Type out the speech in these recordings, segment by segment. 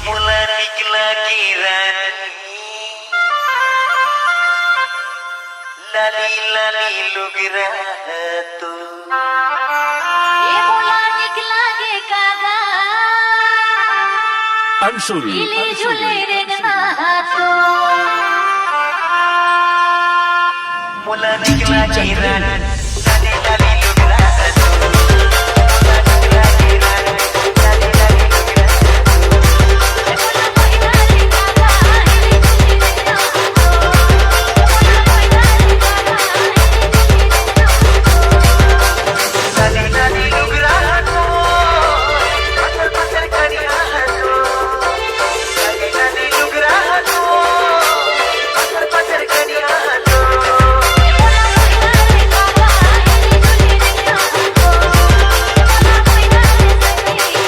मुला निकला की रानी लाली लाली लुगरा तो ये मुला निकला गे कागा Ansuri. इली झुले रे ना तो मुला निकला की रानी लाली लाली लुगरा तो मुला निकला की रानी लाली लाली लुगरा ये मुला महिना रे कागा इली झुले रे ना तो मुला महिना रे कागा इली झुले रे ना लाली लाली लुगरा तो पत्थर पत्थर करिया तो लाली लाली लुगरा तो पत्थर पत्थर करिया तो ये मुला महिना रे कागा इली झुले रे ना तो मुला महिना रे संगी इली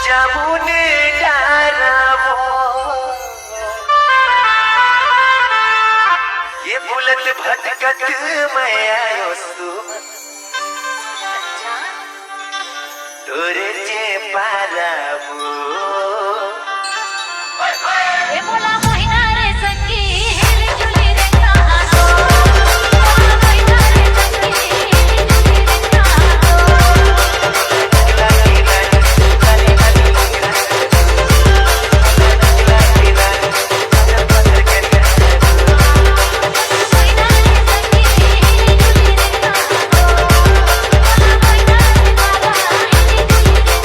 जामुने डारावो ये बुलत भटकत मैं आयो सु तोरे चे पारावो ये मुला महिना रे संगी इली झुले रे ना तो मुला महिना रे संगी इली झुले रे ना तो लाली लाली लाली लाली लुगरा लाली लाली पत्थर पत्थर करिया महिना रे संगी इली झुले रे ना तो मुला महिना रे कागा इली झुले रे ना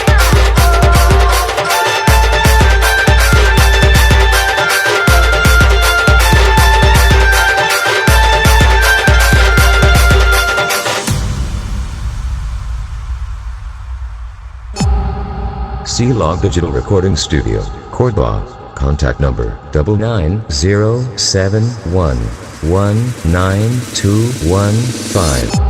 C-Log Digital Recording Studio, Cordoba. Contact number 99071192215.